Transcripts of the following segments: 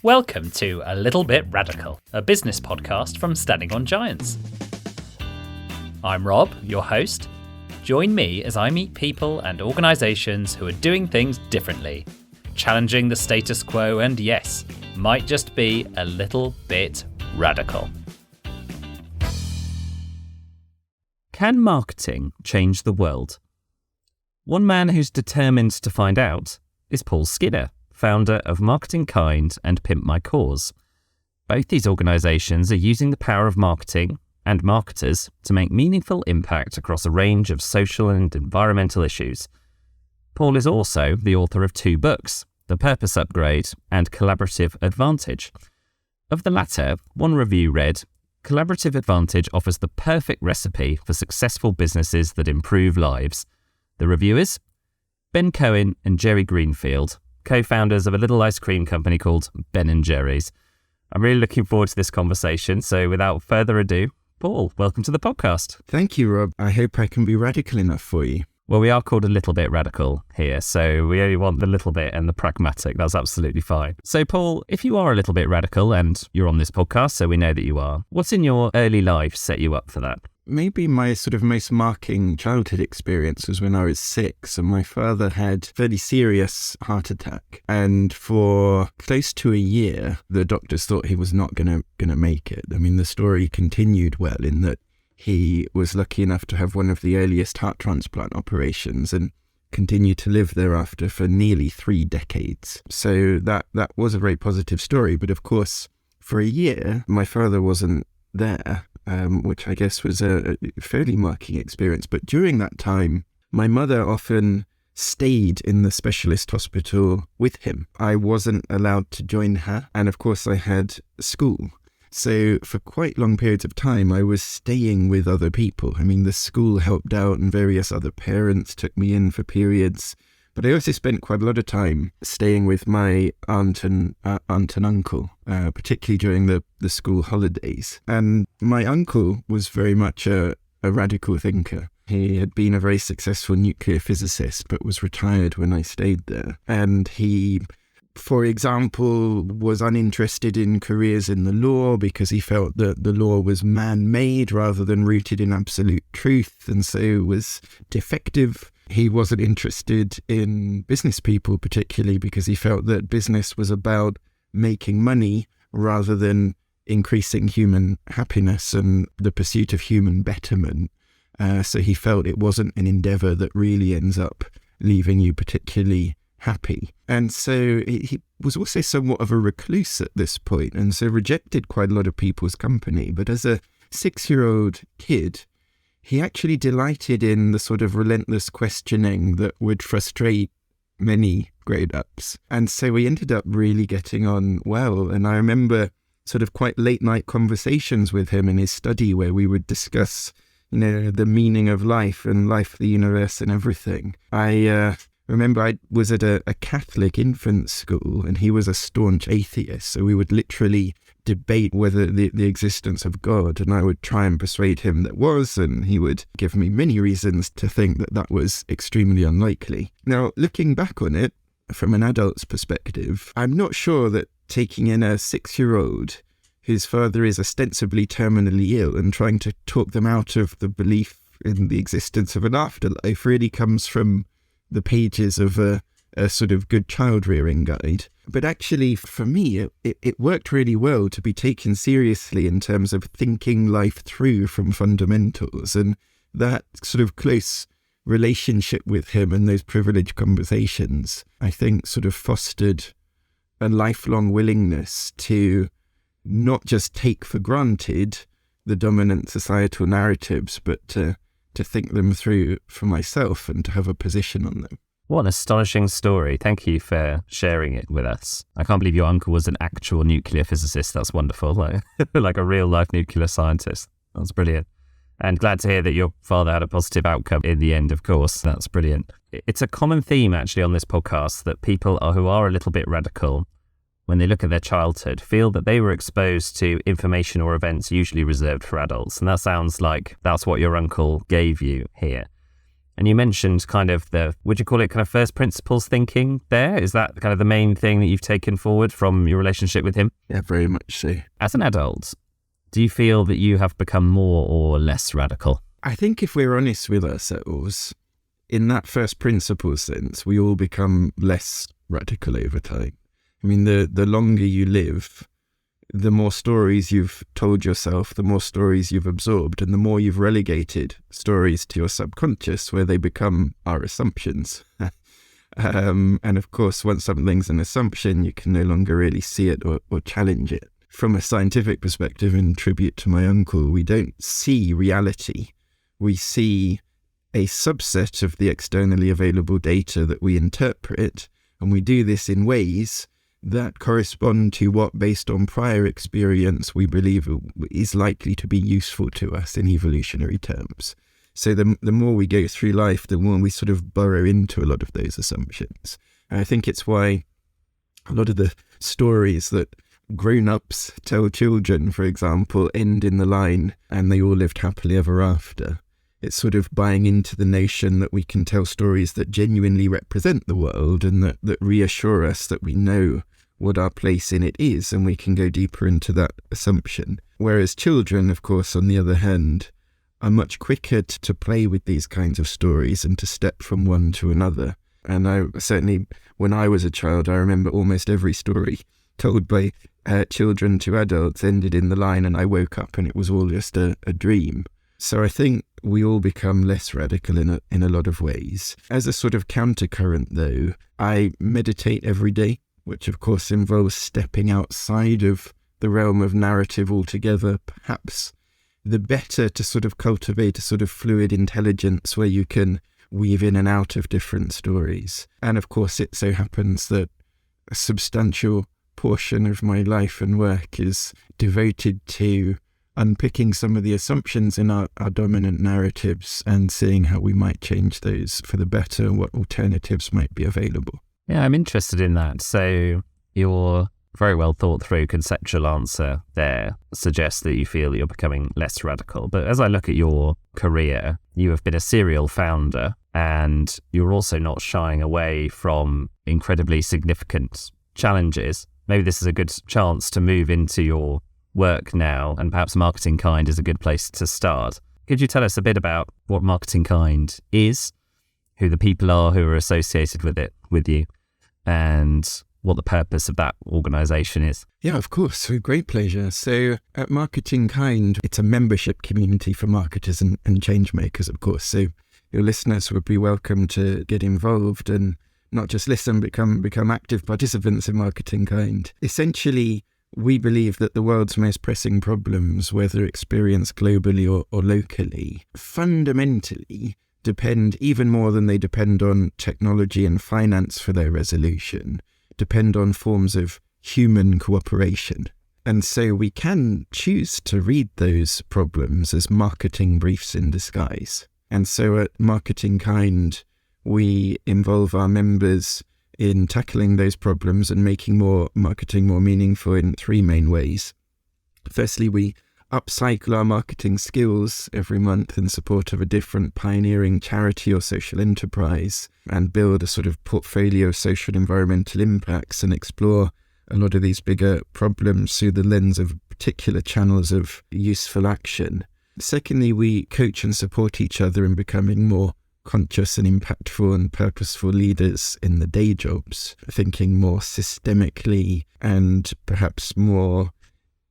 Welcome to A Little Bit Radical, a business podcast from Standing on Giants. I'm Rob, your host. Join me as I meet people and organisations who are doing things differently, challenging the status quo and, yes, might just be a little bit radical. Can marketing change the world? One man who's determined to find out is Paul Skinner, founder of MarketingKind and Pimp. Both these organisations are using the power of marketing and marketers to make meaningful impact across a range of social and environmental issues. Paul is also the author of 2 books, The Purpose Upgrade and Collaborative Advantage. Of the latter, one review read, "Collaborative Advantage offers the perfect recipe for successful businesses that improve lives." The reviewers? Ben Cohen and Jerry Greenfield, co-founders of a little ice cream company called Ben & Jerry's. I'm really looking forward to this conversation, so without further ado, Paul, welcome to the podcast. Thank you, Rob. I hope I can be radical enough for you. Well, we are called A Little Bit Radical here, so we only want the little bit and the pragmatic. That's absolutely fine. So, Paul, if you are a little bit radical, and you're on this podcast, so we know that you are, what's in your early life set you up for that? Maybe my sort of most marking childhood experience was when I was 6 and my father had a fairly serious heart attack. And for close to a year, the doctors thought he was not gonna make it. I mean, the story continued well in that he was lucky enough to have one of the earliest heart transplant operations and continued to live thereafter for nearly 3 decades. So that was a very positive story. But of course, for a year, my father wasn't there. Which I guess was a fairly marking experience. But during that time, my mother often stayed in the specialist hospital with him. I wasn't allowed to join her. And of course, I had school. So for quite long periods of time, I was staying with other people. I mean, the school helped out and various other parents took me in for periods. But I also spent quite a lot of time staying with my aunt and uncle, particularly during the school holidays. And my uncle was very much a radical thinker. He had been a very successful nuclear physicist, but was retired when I stayed there. And he, for example, was uninterested in careers in the law because he felt that the law was man-made rather than rooted in absolute truth, and so was defective. He wasn't interested in business people particularly because he felt that business was about making money rather than increasing human happiness and the pursuit of human betterment. So he felt it wasn't an endeavour that really ends up leaving you particularly happy. And so he was also somewhat of a recluse at this point, and so rejected quite a lot of people's company. But as a 6-year-old kid, he actually delighted in the sort of relentless questioning that would frustrate many grown-ups. And so we ended up really getting on well. And I remember sort of quite late-night conversations with him in his study where we would discuss, the meaning of life and life, the universe and everything. I remember I was at a Catholic infant school and he was a staunch atheist. So we would literally debate whether the existence of God, and I would try and persuade him that was, and he would give me many reasons to think that was extremely unlikely. Now, looking back on it from an adult's perspective, I'm not sure that taking in a 6-year-old whose father is ostensibly terminally ill and trying to talk them out of the belief in the existence of an afterlife really comes from the pages of a sort of good child rearing guide. But actually, for me, it worked really well to be taken seriously in terms of thinking life through from fundamentals. And that sort of close relationship with him and those privileged conversations, I think, sort of fostered a lifelong willingness to not just take for granted the dominant societal narratives, but to think them through for myself and to have a position on them. What an astonishing story. Thank you for sharing it with us. I can't believe your uncle was an actual nuclear physicist. That's wonderful. Like a real life nuclear scientist. That's brilliant. And glad to hear that your father had a positive outcome in the end, of course. That's brilliant. It's a common theme actually on this podcast that people who are a little bit radical, when they look at their childhood, feel that they were exposed to information or events usually reserved for adults. And that sounds like that's what your uncle gave you here. And you mentioned kind of would you call it kind of first principles thinking there? Is that kind of the main thing that you've taken forward from your relationship with him? Yeah, very much so. As an adult, do you feel that you have become more or less radical? I think if we're honest with ourselves, in that first principle sense, we all become less radical over time. I mean, the longer you live, the more stories you've told yourself, the more stories you've absorbed, and the more you've relegated stories to your subconscious where they become our assumptions. And of course, once something's an assumption, you can no longer really see it or challenge it. From a scientific perspective, in tribute to my uncle, we don't see reality. We see a subset of the externally available data that we interpret, and we do this in ways that correspond to what, based on prior experience, we believe is likely to be useful to us in evolutionary terms. So the more we go through life, the more we sort of burrow into a lot of those assumptions. And I think it's why a lot of the stories that grown-ups tell children, for example, end in the line, and they all lived happily ever after. It's sort of buying into the notion that we can tell stories that genuinely represent the world and that reassure us that we know what our place in it is, and we can go deeper into that assumption. Whereas children, of course, on the other hand, are much quicker to play with these kinds of stories and to step from one to another. And I certainly, when I was a child, I remember almost every story told by children to adults ended in the line, and I woke up and it was all just a dream. So I think we all become less radical in a lot of ways. As a sort of countercurrent, though, I meditate every day, which of course involves stepping outside of the realm of narrative altogether. Perhaps the better to sort of cultivate a sort of fluid intelligence where you can weave in and out of different stories. And of course, it so happens that a substantial portion of my life and work is devoted to unpicking some of the assumptions in our dominant narratives and seeing how we might change those for the better and what alternatives might be available. Yeah, I'm interested in that. So your very well thought through conceptual answer there suggests that you feel that you're becoming less radical. But as I look at your career, you have been a serial founder, and you're also not shying away from incredibly significant challenges. Maybe this is a good chance to move into your work now, and perhaps MarketingKind is a good place to start. Could you tell us a bit about what MarketingKind is, who the people are who are associated with you, and what the purpose of that organisation is? Yeah, of course, with great pleasure. So at MarketingKind, it's a membership community for marketers and change makers, of course. So your listeners would be welcome to get involved and not just listen, become active participants in MarketingKind. Essentially, we believe that the world's most pressing problems, whether experienced globally or locally, fundamentally depend, even more than they depend on technology and finance for their resolution, depend on forms of human cooperation. And so we can choose to read those problems as marketing briefs in disguise. And so at MarketingKind, we involve our members in tackling those problems and making marketing more meaningful in three main ways. Firstly, we upcycle our marketing skills every month in support of a different pioneering charity or social enterprise, and build a sort of portfolio of social environmental impacts and explore a lot of these bigger problems through the lens of particular channels of useful action. Secondly, we coach and support each other in becoming more conscious and impactful and purposeful leaders in the day jobs, thinking more systemically and perhaps more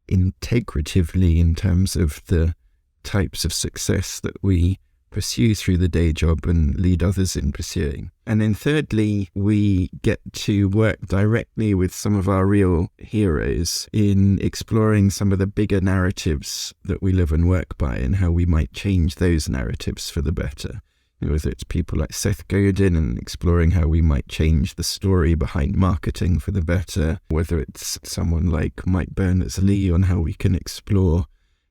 integratively in terms of the types of success that we pursue through the day job and lead others in pursuing. And then thirdly, we get to work directly with some of our real heroes in exploring some of the bigger narratives that we live and work by and how we might change those narratives for the better. Whether it's people like Seth Godin and exploring how we might change the story behind marketing for the better, whether it's someone like Mike Berners-Lee on how we can explore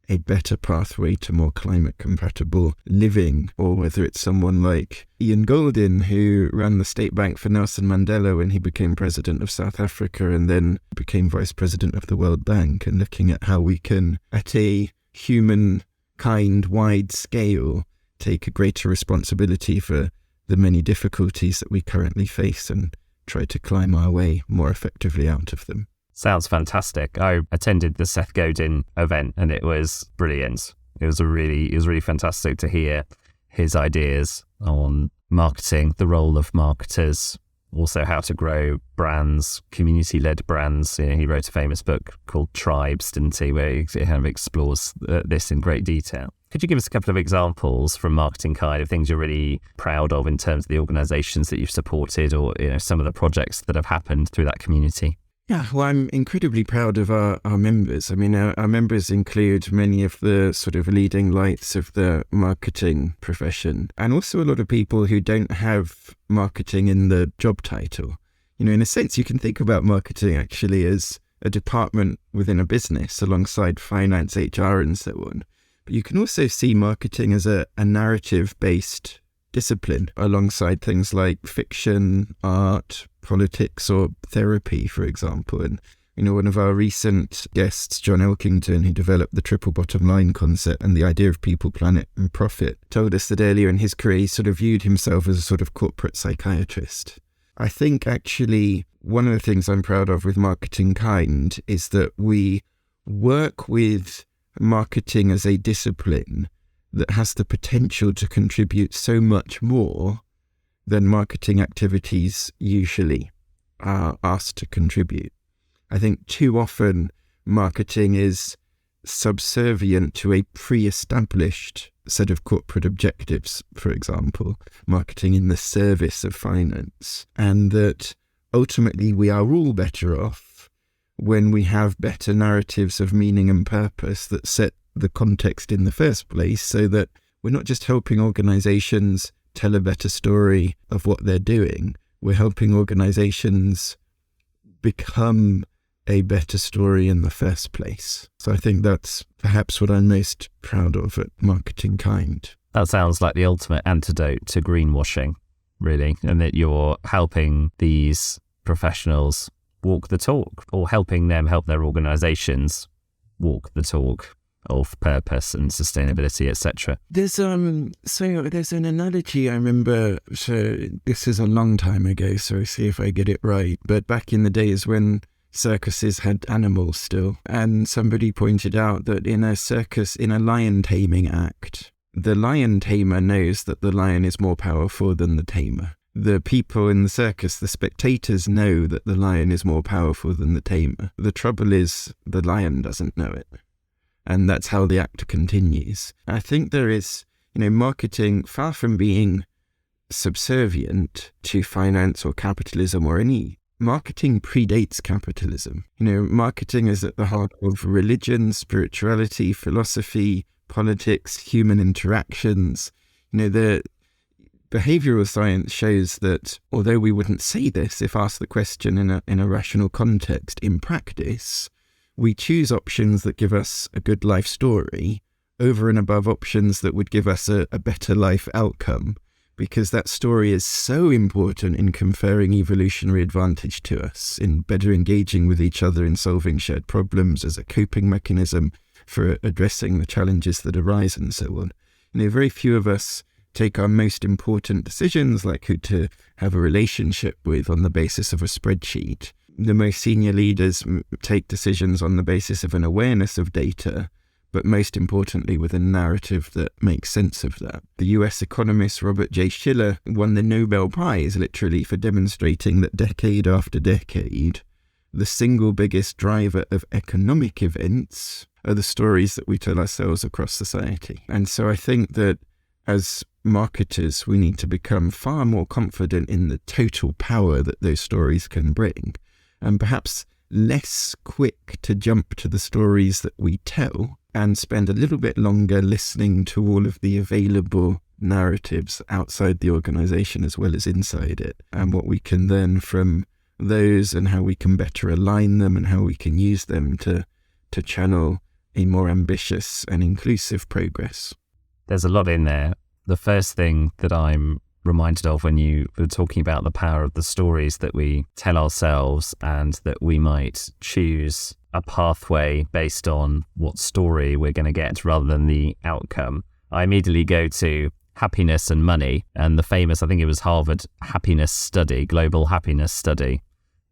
a better pathway to more climate-compatible living, or whether it's someone like Ian Goldin, who ran the State Bank for Nelson Mandela when he became president of South Africa and then became vice president of the World Bank, and looking at how we can, at a humankind-wide scale, take a greater responsibility for the many difficulties that we currently face and try to climb our way more effectively out of them. Sounds fantastic. I attended the Seth Godin event and it was brilliant. It was really fantastic to hear his ideas on marketing, the role of marketers, also how to grow brands, community-led brands. He wrote a famous book called Tribes, didn't he, where he kind of explores this in great detail. Could you give us a couple of examples from MarketingKind of things you're really proud of in terms of the organisations that you've supported, or some of the projects that have happened through that community? Yeah, well, I'm incredibly proud of our members. I mean, our members include many of the sort of leading lights of the marketing profession, and also a lot of people who don't have marketing in the job title. In a sense, you can think about marketing actually as a department within a business alongside finance, HR, and so on. But you can also see marketing as a narrative-based discipline alongside things like fiction, art, politics, or therapy, for example. And one of our recent guests, John Elkington, who developed the triple bottom line concept and the idea of people, planet, and profit, told us that earlier in his career he sort of viewed himself as a sort of corporate psychiatrist. I think actually one of the things I'm proud of with MarketingKind is that we work with marketing as a discipline that has the potential to contribute so much more than marketing activities usually are asked to contribute. I think too often marketing is subservient to a pre-established set of corporate objectives, for example, marketing in the service of finance, and that ultimately we are all better off when we have better narratives of meaning and purpose that set the context in the first place, so that we're not just helping organizations tell a better story of what they're doing, we're helping organizations become a better story in the first place. So I think that's perhaps what I'm most proud of at MarketingKind. That sounds like the ultimate antidote to greenwashing, really, and that you're helping these professionals walk the talk, or helping them help their organizations walk the talk of purpose and sustainability, etc. There's an analogy I remember. So this is a long time ago, so see if I get it right. But back in the days when circuses had animals still, and somebody pointed out that in a circus, in a lion taming act, the lion tamer knows that the lion is more powerful than the tamer. The people in the circus, the spectators, know that the lion is more powerful than the tamer. The trouble is the lion doesn't know it. And that's how the act continues. I think there is, marketing, far from being subservient to finance or capitalism or any, marketing predates capitalism. Marketing is at the heart of religion, spirituality, philosophy, politics, human interactions. The behavioral science shows that although we wouldn't say this if asked the question in a rational context, in practice, we choose options that give us a good life story over and above options that would give us a better life outcome, because that story is so important in conferring evolutionary advantage to us, in better engaging with each other in solving shared problems as a coping mechanism for addressing the challenges that arise and so on. Very few of us take our most important decisions, like who to have a relationship with, on the basis of a spreadsheet. The most senior leaders take decisions on the basis of an awareness of data, but most importantly with a narrative that makes sense of that. The US economist Robert J. Shiller won the Nobel Prize literally for demonstrating that decade after decade, the single biggest driver of economic events are the stories that we tell ourselves across society. And so I think that as marketers, we need to become far more confident in the total power that those stories can bring, and perhaps less quick to jump to the stories that we tell, and spend a little bit longer listening to all of the available narratives outside the organization as well as inside it, and what we can learn from those and how we can better align them and how we can use them to channel a more ambitious and inclusive progress. There's a lot in there. The first thing that I'm reminded of when you were talking about the power of the stories that we tell ourselves, and that we might choose a pathway based on what story we're going to get rather than the outcome. I immediately go to happiness and money, and the famous, I think it was Harvard happiness study, global happiness study,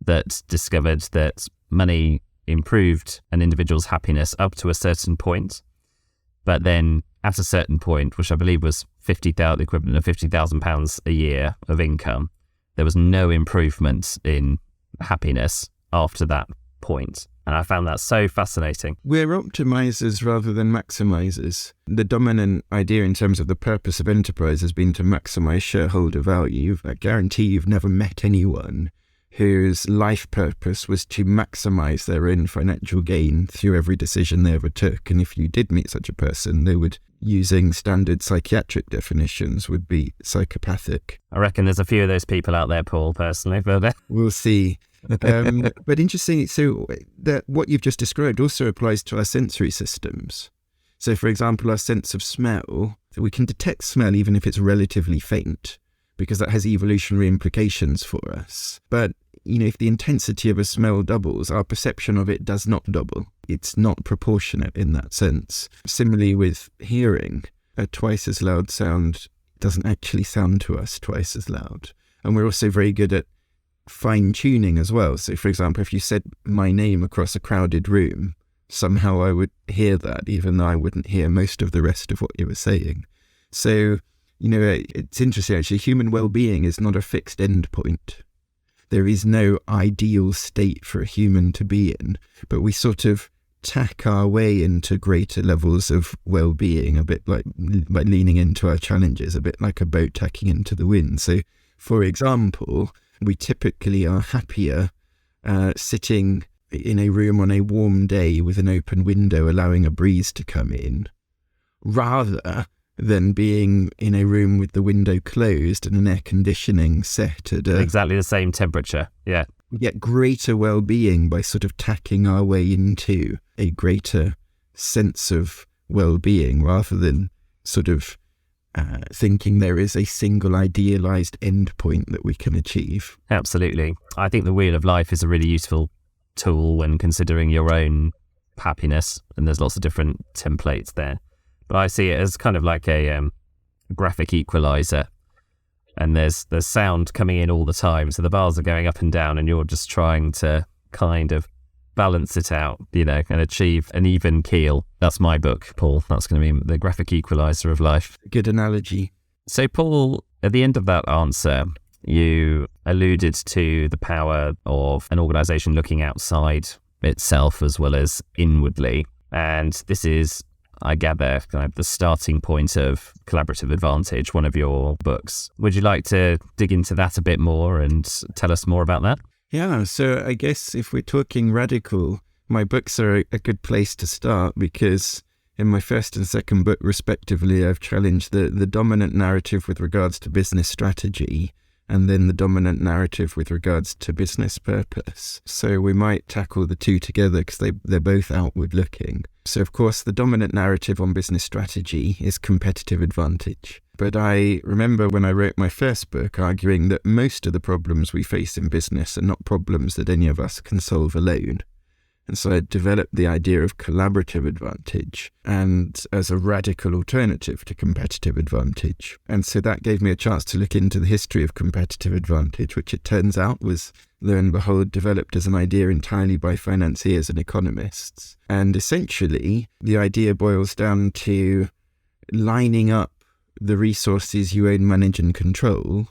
that discovered that money improved an individual's happiness up to a certain point, but then at a certain point, which I believe was the equivalent of £50,000 a year of income, there was no improvement in happiness after that point. And I found that so fascinating. We're optimizers rather than maximizers. The dominant idea in terms of the purpose of enterprise has been to maximize shareholder value. I guarantee you've never met anyone whose life purpose was to maximize their own financial gain through every decision they ever took. And if you did meet such a person, they would, using standard psychiatric definitions, would be psychopathic. I reckon there's a few of those people out there, Paul, personally. But we'll see. But interesting, so that what you've just described also applies to our sensory systems. So, for example, our sense of smell, we can detect smell even if it's relatively faint, because that has evolutionary implications for us. But, if the intensity of a smell doubles, our perception of it does not double. It's not proportionate in that sense. Similarly with hearing, a twice as loud sound doesn't actually sound to us twice as loud. And we're also very good at fine-tuning as well. So, for example, if you said my name across a crowded room, somehow I would hear that, even though I wouldn't hear most of the rest of what you were saying. So, it's interesting, actually. Human well-being is not a fixed endpoint. There is no ideal state for a human to be in, but we sort of tack our way into greater levels of well-being, a bit like by leaning into our challenges, a bit like a boat tacking into the wind. So, for example, we typically are happier sitting in a room on a warm day with an open window allowing a breeze to come in, rather than being in a room with the window closed and an air conditioning set at exactly the same temperature. Yeah. We get greater well-being by sort of tacking our way into a greater sense of well-being rather than sort of thinking there is a single idealized endpoint that we can achieve. Absolutely. I think the Wheel of Life is a really useful tool when considering your own happiness, and there's lots of different templates there. But I see it as kind of like a graphic equalizer, and there's sound coming in all the time, so the bars are going up and down, and you're just trying to kind of balance it out, and achieve an even keel. That's my book, Paul. That's going to be the graphic equalizer of life. Good analogy. So, Paul, at the end of that answer, you alluded to the power of an organisation looking outside itself as well as inwardly. And this is, I gather, kind of the starting point of Collaborative Advantage, one of your books. Would you like to dig into that a bit more and tell us more about that? Yeah, so I guess if we're talking radical, my books are a good place to start, because in my first and second book, respectively, I've challenged the dominant narrative with regards to business strategy and then the dominant narrative with regards to business purpose. So we might tackle the two together because they're both outward looking. So of course, the dominant narrative on business strategy is competitive advantage. But I remember when I wrote my first book arguing that most of the problems we face in business are not problems that any of us can solve alone. And so I developed the idea of collaborative advantage and as a radical alternative to competitive advantage. And so that gave me a chance to look into the history of competitive advantage, which it turns out was, lo and behold, developed as an idea entirely by financiers and economists. And essentially, the idea boils down to lining up the resources you own, manage and control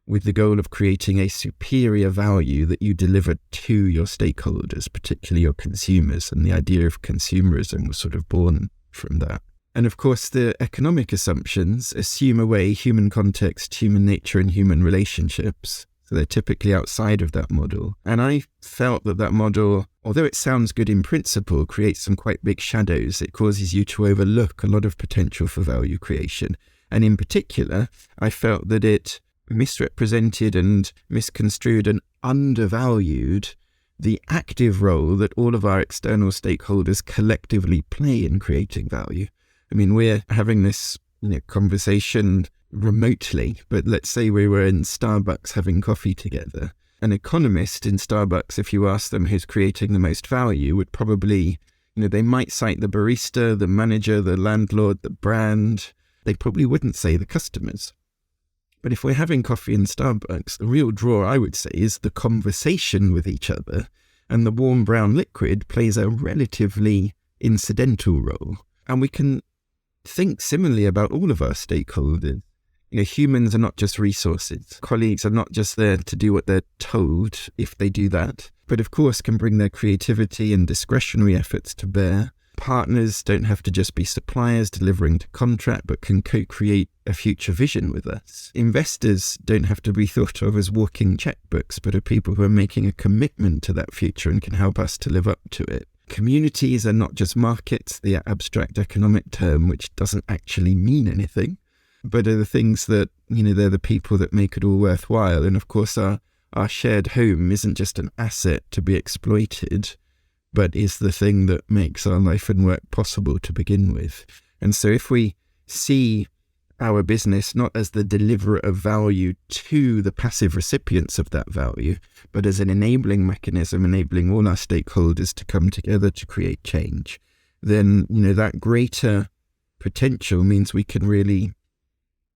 with the goal of creating a superior value that you deliver to your stakeholders, particularly your consumers. And the idea of consumerism was sort of born from that. And of course, the economic assumptions assume away human context, human nature and human relationships. So they're typically outside of that model. And I felt that model, although it sounds good in principle, creates some quite big shadows. It causes you to overlook a lot of potential for value creation. And in particular, I felt that it misrepresented and misconstrued and undervalued the active role that all of our external stakeholders collectively play in creating value. I mean, we're having this conversation remotely, but let's say we were in Starbucks having coffee together. An economist in Starbucks, if you ask them who's creating the most value, would probably, they might cite the barista, the manager, the landlord, the brand, they probably wouldn't say the customers. But if we're having coffee in Starbucks, the real draw, I would say, is the conversation with each other, and the warm brown liquid plays a relatively incidental role. And we can think similarly about all of our stakeholders. Humans are not just resources. Colleagues are not just there to do what they're told, if they do that, but of course can bring their creativity and discretionary efforts to bear. Partners don't have to just be suppliers delivering to contract, but can co-create a future vision with us. Investors don't have to be thought of as walking checkbooks, but are people who are making a commitment to that future and can help us to live up to it. Communities are not just markets, the abstract economic term, which doesn't actually mean anything, but are the things that, they're the people that make it all worthwhile. And of course, our shared home isn't just an asset to be exploited, but is the thing that makes our life and work possible to begin with. And so if we see our business not as the deliverer of value to the passive recipients of that value, but as an enabling mechanism, enabling all our stakeholders to come together to create change, then, that greater potential means we can really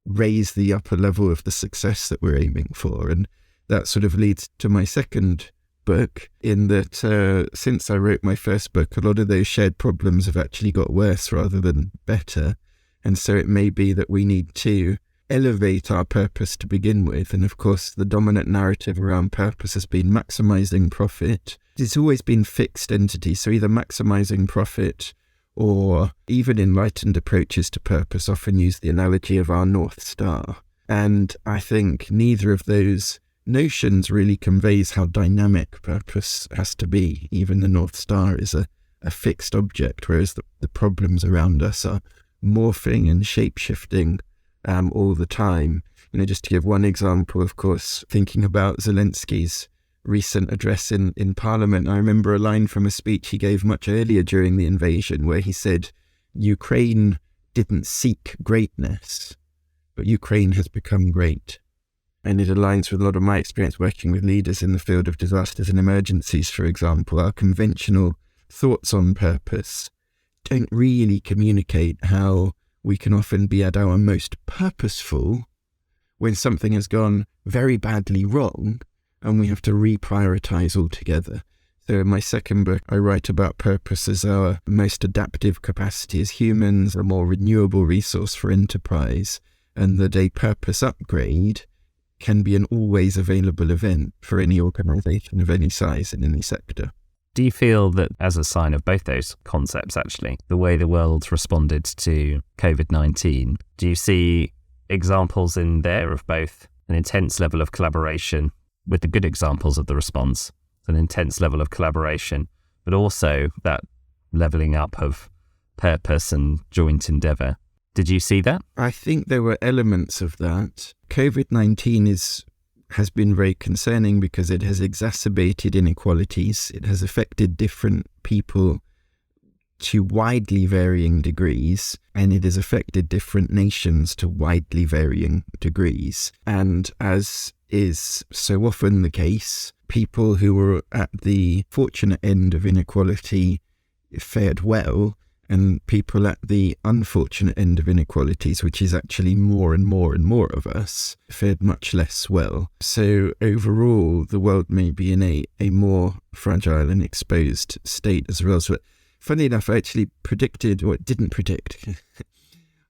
raise the upper level of the success that we're aiming for. And that sort of leads to my second book, in that since I wrote my first book, a lot of those shared problems have actually got worse rather than better. And so it may be that we need to elevate our purpose to begin with. And of course, the dominant narrative around purpose has been maximizing profit. It's always been fixed entity, so either maximizing profit or even enlightened approaches to purpose often use the analogy of our North Star. And I think neither of those notions really conveys how dynamic purpose has to be. Even the North Star is a fixed object, whereas the problems around us are morphing and shape-shifting all the time. Just to give one example, of course, thinking about Zelensky's recent address in Parliament, I remember a line from a speech he gave much earlier during the invasion where he said, Ukraine didn't seek greatness, but Ukraine has become great. And it aligns with a lot of my experience working with leaders in the field of disasters and emergencies, for example. Our conventional thoughts on purpose don't really communicate how we can often be at our most purposeful when something has gone very badly wrong and we have to reprioritize altogether. So in my second book, I write about purpose as our most adaptive capacity as humans, a more renewable resource for enterprise, and that a purpose upgrade can be an always available event for any organization of any size in any sector. Do you feel that as a sign of both those concepts, actually, the way the world responded to COVID-19, do you see examples in there of both an intense level of collaboration with the good examples of the response, an intense level of collaboration, but also that leveling up of purpose and joint endeavour? Did you see that? I think there were elements of that. COVID-19 has been very concerning because it has exacerbated inequalities. It has affected different people to widely varying degrees, and it has affected different nations to widely varying degrees. And as is so often the case, people who were at the fortunate end of inequality fared well, and people at the unfortunate end of inequalities, which is actually more and more and more of us, fared much less well. So overall, the world may be in a more fragile and exposed state as well. So funny enough, I actually predicted, or didn't predict,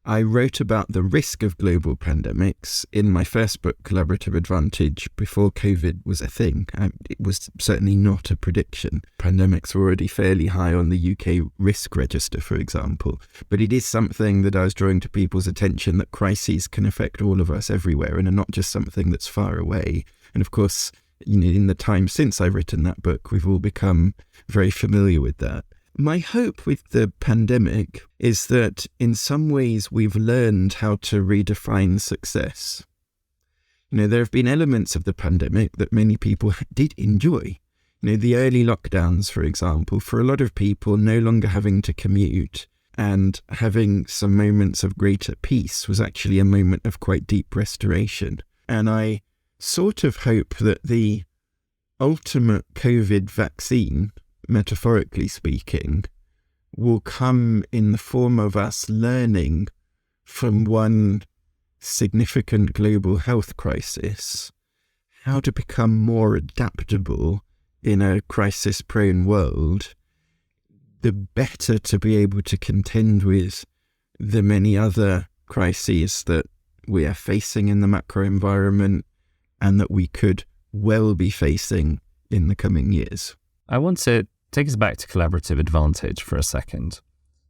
I wrote about the risk of global pandemics in my first book, Collaborative Advantage, before COVID was a thing. It was certainly not a prediction. Pandemics were already fairly high on the UK risk register, for example. But it is something that I was drawing to people's attention, that crises can affect all of us everywhere and are not just something that's far away. And of course, in the time since I've written that book, we've all become very familiar with that. My hope with the pandemic is that in some ways we've learned how to redefine success. There have been elements of the pandemic that many people did enjoy. The early lockdowns, for example, for a lot of people no longer having to commute and having some moments of greater peace was actually a moment of quite deep restoration. And I sort of hope that the ultimate COVID vaccine, metaphorically speaking, will come in the form of us learning from one significant global health crisis, how to become more adaptable in a crisis-prone world, the better to be able to contend with the many other crises that we are facing in the macro environment and that we could well be facing in the coming years. I want to take us back to collaborative advantage for a second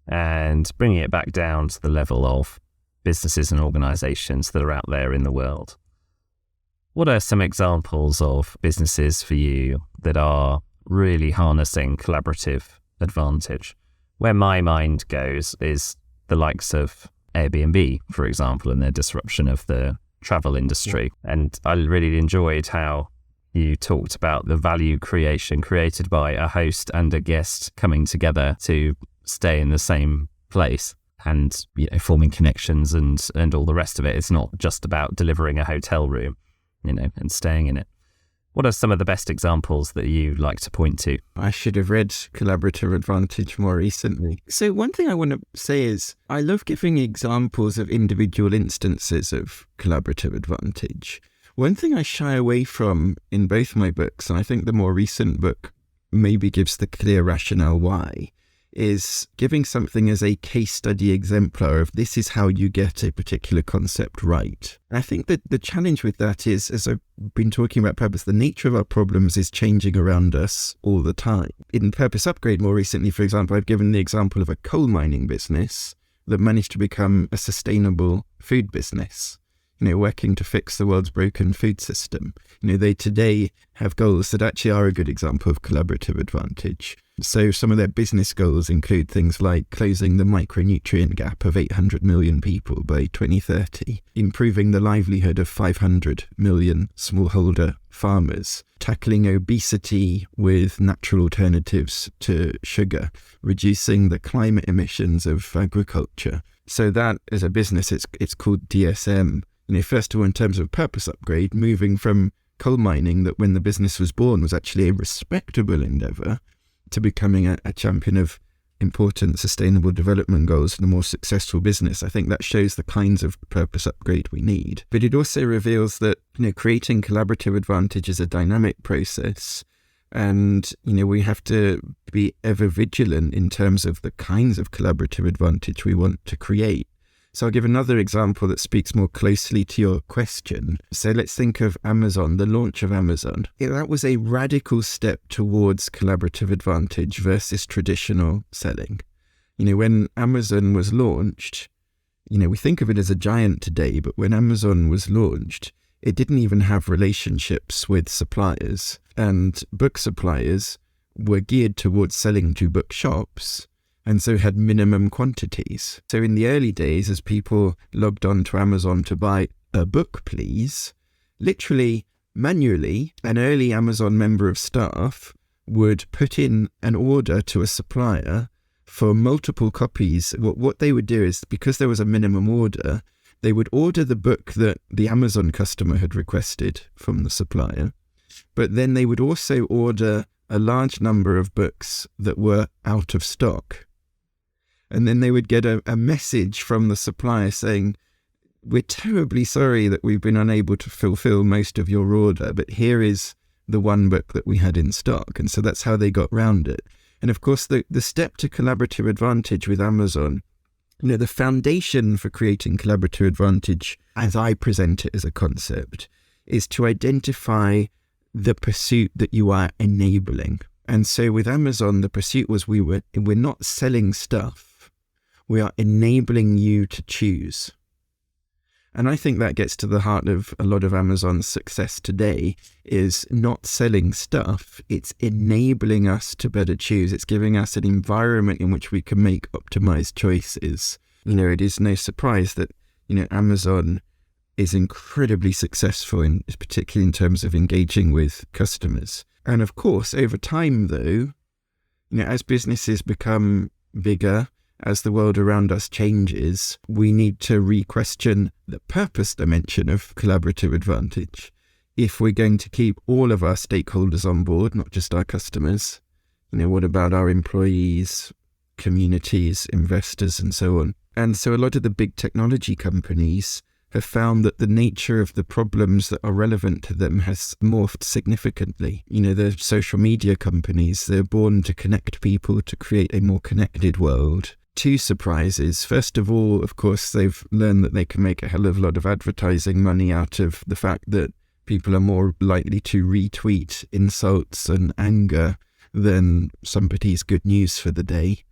and bringing it back down to the level of businesses and organizations that are out there in the world. What are some examples of businesses for you that are really harnessing collaborative advantage? Where my mind goes is the likes of Airbnb, for example, and their disruption of the travel industry. Yeah. And I really enjoyed how you talked about the value creation created by a host and a guest coming together to stay in the same place and, forming connections and all the rest of it. It's not just about delivering a hotel room, and staying in it. What are some of the best examples that you like to point to? I should have read Collaborative Advantage more recently. So one thing I want to say is I love giving examples of individual instances of collaborative advantage. One thing I shy away from in both my books, and I think the more recent book maybe gives the clear rationale why, is giving something as a case study exemplar of this is how you get a particular concept right. I think that the challenge with that is, as I've been talking about purpose, the nature of our problems is changing around us all the time. In Purpose Upgrade more recently, for example, I've given the example of a coal mining business that managed to become a sustainable food business, working to fix the world's broken food system. They today have goals that actually are a good example of collaborative advantage. So some of their business goals include things like closing the micronutrient gap of 800 million people by 2030, improving the livelihood of 500 million smallholder farmers, tackling obesity with natural alternatives to sugar, reducing the climate emissions of agriculture. So that, as a business, it's called DSM. First of all, in terms of Purpose Upgrade, moving from coal mining, that when the business was born was actually a respectable endeavour, to becoming a champion of important sustainable development goals and a more successful business. I think that shows the kinds of purpose upgrade we need. But it also reveals that, creating collaborative advantage is a dynamic process. And, we have to be ever vigilant in terms of the kinds of collaborative advantage we want to create. So I'll give another example that speaks more closely to your question. So let's think of Amazon, the launch of Amazon. That was a radical step towards collaborative advantage versus traditional selling. When Amazon was launched, we think of it as a giant today, but when Amazon was launched, it didn't even have relationships with suppliers. And book suppliers were geared towards selling to bookshops, and so had minimum quantities. So in the early days, as people logged on to Amazon to buy a book, please, literally manually, an early Amazon member of staff would put in an order to a supplier for multiple copies. What they would do is, because there was a minimum order, they would order the book that the Amazon customer had requested from the supplier, but then they would also order a large number of books that were out of stock. And then they would get a message from the supplier saying, we're terribly sorry that we've been unable to fulfill most of your order, but here is the one book that we had in stock. And so that's how they got round it. And of course, the step to collaborative advantage with Amazon, the foundation for creating collaborative advantage, as I present it as a concept, is to identify the pursuit that you are enabling. And so with Amazon, the pursuit was we're not selling stuff. We are enabling you to choose. And I think that gets to the heart of a lot of Amazon's success today, is not selling stuff. It's enabling us to better choose. It's giving us an environment in which we can make optimized choices. It is no surprise that, Amazon is incredibly successful, particularly in terms of engaging with customers. And of course, over time, though, as businesses become bigger, as the world around us changes, we need to re-question the purpose dimension of collaborative advantage. If we're going to keep all of our stakeholders on board, not just our customers, what about our employees, communities, investors, and so on? And so a lot of the big technology companies have found that the nature of the problems that are relevant to them has morphed significantly. The social media companies, they're born to connect people, to create a more connected world. Two surprises. First of all, of course, they've learned that they can make a hell of a lot of advertising money out of the fact that people are more likely to retweet insults and anger than somebody's good news for the day.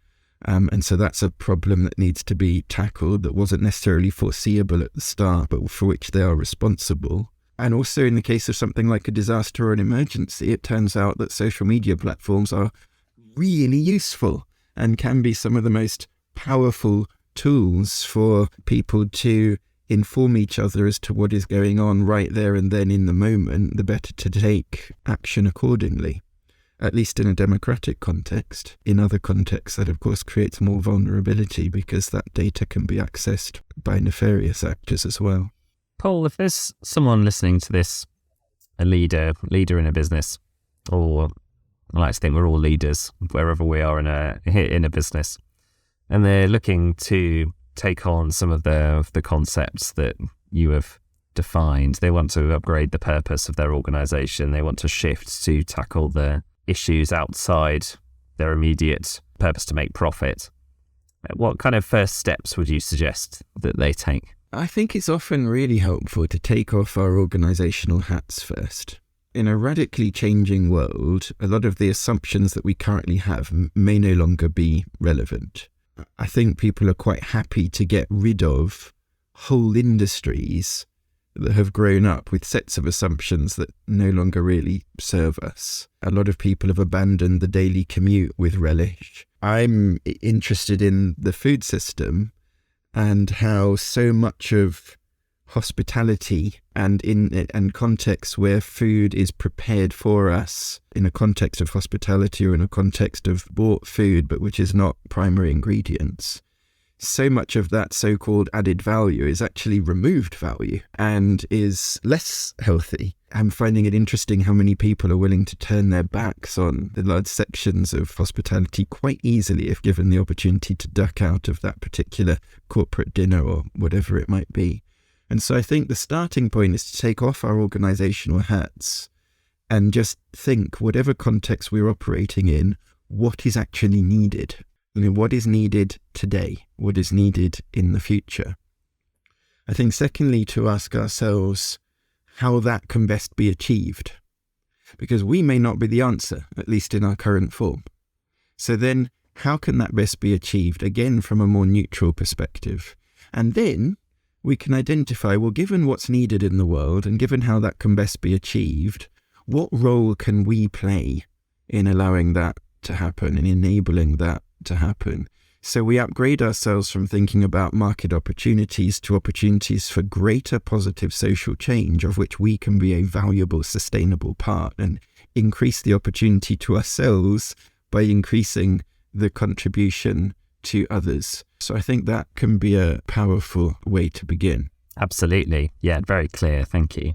And so that's a problem that needs to be tackled, that wasn't necessarily foreseeable at the start, but for which they are responsible. And also in the case of something like a disaster or an emergency, it turns out that social media platforms are really useful and can be some of the most powerful tools for people to inform each other as to what is going on right there and then in the moment, the better to take action accordingly. At least in a democratic context. In other contexts, that of course creates more vulnerability because that data can be accessed by nefarious actors as well. Paul, if there's someone listening to this, a leader in a business, or I like to think we're all leaders wherever we are in a business, and they're looking to take on some of the concepts that you have defined. They want to upgrade the purpose of their organization. They want to shift to tackle the issues outside their immediate purpose to make profit. What kind of first steps would you suggest that they take? I think it's often really helpful to take off our organizational hats first. In a radically changing world, a lot of the assumptions that we currently have may no longer be relevant. I think people are quite happy to get rid of whole industries that have grown up with sets of assumptions that no longer really serve us. A lot of people have abandoned the daily commute with relish. I'm interested in the food system and how so much of hospitality and in contexts where food is prepared for us in a context of hospitality or in a context of bought food but which is not primary ingredients, so much of that so-called added value is actually removed value and is less healthy. I'm finding it interesting how many people are willing to turn their backs on the large sections of hospitality quite easily if given the opportunity to duck out of that particular corporate dinner or whatever it might be. And so I think the starting point is to take off our organizational hats and just think, whatever context we're operating in, what is actually needed? What is needed today? What is needed in the future? I think secondly, to ask ourselves how that can best be achieved. Because we may not be the answer, at least in our current form. So then, how can that best be achieved? Again, from a more neutral perspective. And then we can identify, well, given what's needed in the world and given how that can best be achieved, what role can we play in allowing that to happen and enabling that to happen? So we upgrade ourselves from thinking about market opportunities to opportunities for greater positive social change, of which we can be a valuable, sustainable part, and increase the opportunity to ourselves by increasing the contribution to others. So I think that can be a powerful way to begin. Absolutely. Yeah, very clear. Thank you.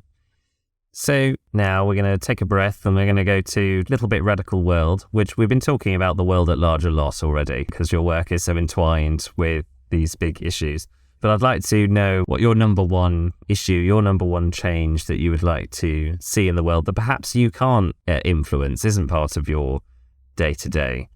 So now we're going to take a breath and we're going to go to Little Bit Radical World, which we've been talking about the world at large a lot already because your work is so entwined with these big issues. But I'd like to know what your number one issue, your number one change that you would like to see in the world that perhaps you can't influence, isn't part of your day-to-day.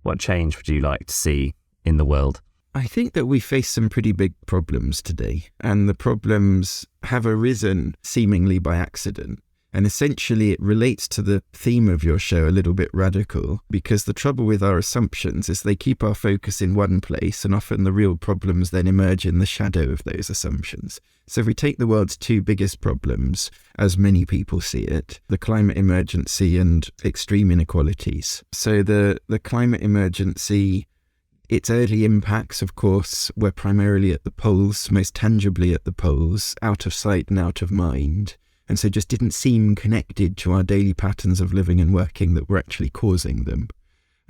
What change would you like to see in the world? I think that we face some pretty big problems today, and the problems have arisen seemingly by accident. And essentially it relates to the theme of your show, A Little Bit Radical, because the trouble with our assumptions is they keep our focus in one place, and often the real problems then emerge in the shadow of those assumptions. So if we take the world's two biggest problems, as many people see it, the climate emergency and extreme inequalities. So the climate emergency, its early impacts, of course, were primarily at the poles, most tangibly at the poles, out of sight and out of mind, and so just didn't seem connected to our daily patterns of living and working that were actually causing them.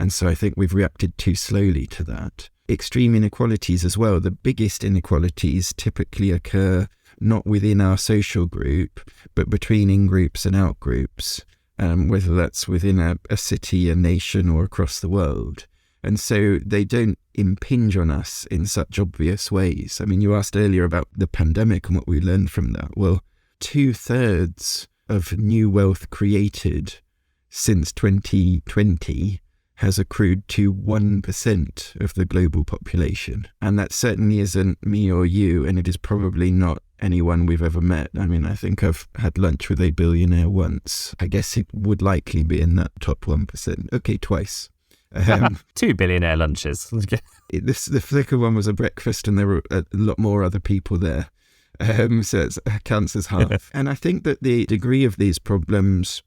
And so I think we've reacted too slowly to that. Extreme inequalities as well. The biggest inequalities typically occur not within our social group, but between in-groups and out-groups, whether that's within a city, a nation, or across the world. And so they don't impinge on us in such obvious ways. I mean, you asked earlier about the pandemic and what we learned from that. Well, 2/3 of new wealth created since 2020 has accrued to 1% of the global population. And that certainly isn't me or you, and it is probably not anyone we've ever met. I mean, I think I've had lunch with a billionaire once. I guess it would likely be in that top 1%. Okay, twice. 2 billionaire lunches. The Flickr one was a breakfast and there were a lot more other people there. So it counts as half. And I think that the degree of these problems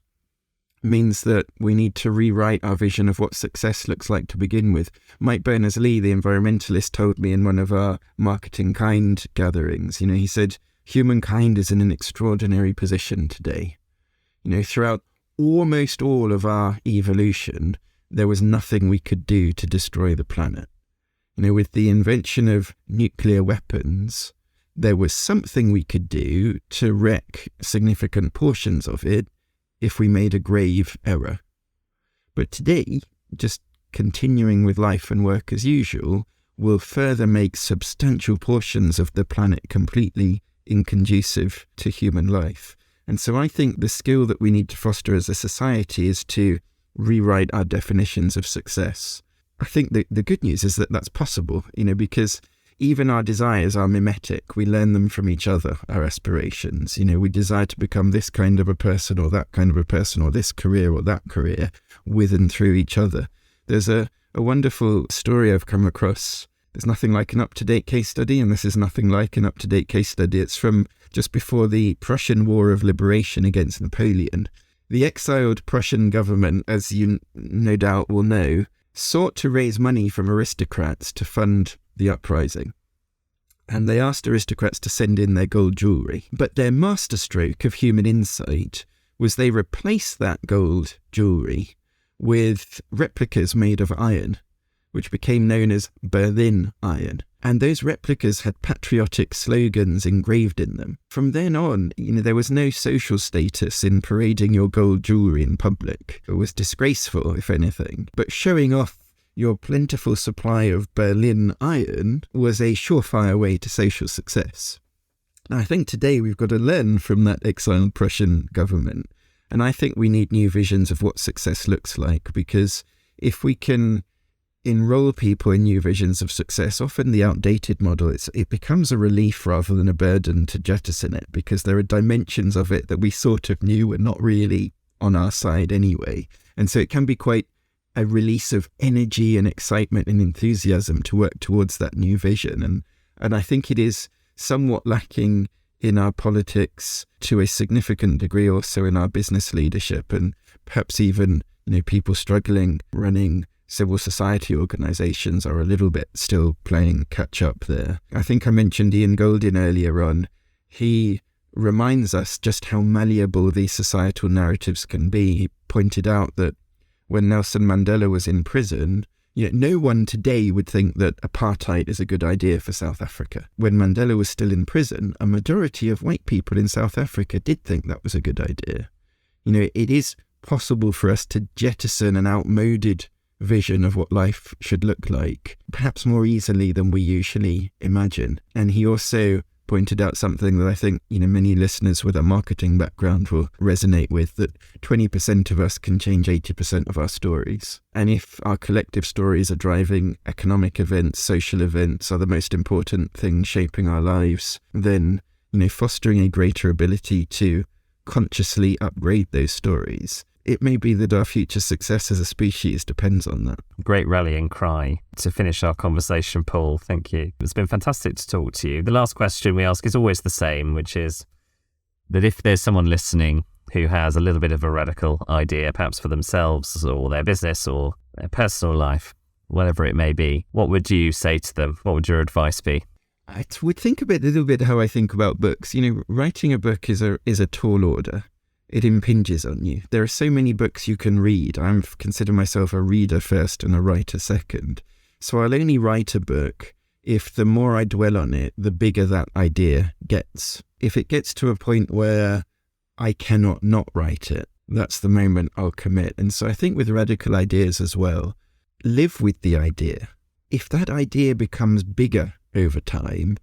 means that we need to rewrite our vision of what success looks like to begin with. Mike Berners-Lee, the environmentalist, told me in one of our MarketingKind gatherings, he said, humankind is in an extraordinary position today. Throughout almost all of our evolution, there was nothing we could do to destroy the planet. With the invention of nuclear weapons, there was something we could do to wreck significant portions of it if we made a grave error. But today, just continuing with life and work as usual will further make substantial portions of the planet completely inconducive to human life. And so I think the skill that we need to foster as a society is to rewrite our definitions of success. I think the good news is that that's possible, because even our desires are mimetic. We learn them from each other, our aspirations. We desire to become this kind of a person or that kind of a person or this career or that career with and through each other. There's a wonderful story I've come across. There's nothing like an up-to-date case study, and this is nothing like an up-to-date case study. It's from just before the Prussian War of Liberation against Napoleon. The exiled Prussian government, as you no doubt will know, sought to raise money from aristocrats to fund the uprising. And they asked aristocrats to send in their gold jewellery. But their masterstroke of human insight was they replaced that gold jewellery with replicas made of iron, which became known as Berlin iron. And those replicas had patriotic slogans engraved in them. From then on, there was no social status in parading your gold jewellery in public. It was disgraceful, if anything. But showing off your plentiful supply of Berlin iron was a surefire way to social success. And I think today we've got to learn from that exiled Prussian government. And I think we need new visions of what success looks like, because if we can enroll people in new visions of success, often the outdated model, it becomes a relief rather than a burden to jettison it, because there are dimensions of it that we sort of knew were not really on our side anyway. And so it can be quite a release of energy and excitement and enthusiasm to work towards that new vision. And I think it is somewhat lacking in our politics to a significant degree, also in our business leadership, and perhaps even, people struggling running civil society organisations are a little bit still playing catch up there. I think I mentioned Ian Goldin earlier on. He reminds us just how malleable these societal narratives can be. He pointed out that when Nelson Mandela was in prison, no one today would think that apartheid is a good idea for South Africa. When Mandela was still in prison, a majority of white people in South Africa did think that was a good idea. It is possible for us to jettison an outmoded vision of what life should look like, perhaps more easily than we usually imagine. And he also pointed out something that I think, many listeners with a marketing background will resonate with, that 20% of us can change 80% of our stories. And if our collective stories are driving economic events, social events, are the most important things shaping our lives, then, fostering a greater ability to consciously upgrade those stories, it may be that our future success as a species depends on that. Great rallying cry to finish our conversation, Paul. Thank you. It's been fantastic to talk to you. The last question we ask is always the same, which is that if there's someone listening who has a little bit of a radical idea, perhaps for themselves or their business or their personal life, whatever it may be, what would you say to them? What would your advice be? I would think a little bit how I think about books. Writing a book is a tall order. It impinges on you. There are so many books you can read. I consider myself a reader first and a writer second. So I'll only write a book if the more I dwell on it, the bigger that idea gets. If it gets to a point where I cannot not write it, that's the moment I'll commit. And so I think with radical ideas as well, live with the idea. If that idea becomes bigger over time,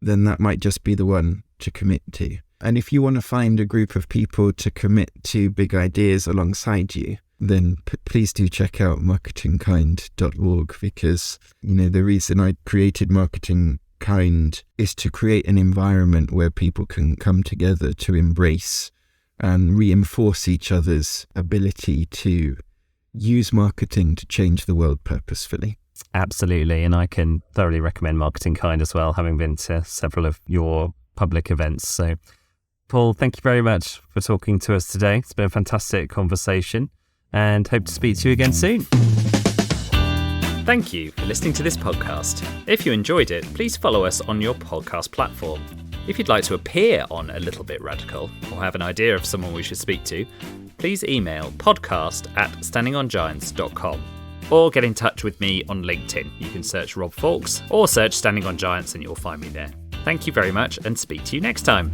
then that might just be the one to commit to. And if you want to find a group of people to commit to big ideas alongside you, then please do check out MarketingKind.org, because, the reason I created MarketingKind is to create an environment where people can come together to embrace and reinforce each other's ability to use marketing to change the world purposefully. Absolutely, and I can thoroughly recommend MarketingKind as well, having been to several of your public events. So, Paul, thank you very much for talking to us today. It's been a fantastic conversation, and hope to speak to you again soon. Thank you for listening to this podcast. If you enjoyed it, please follow us on your podcast platform. If you'd like to appear on A Little Bit Radical, or have an idea of someone we should speak to, please email podcast@standingongiants.com. or get in touch with me on LinkedIn. You can search Rob Fawkes or search Standing on Giants and you'll find me there. Thank you very much and speak to you next time.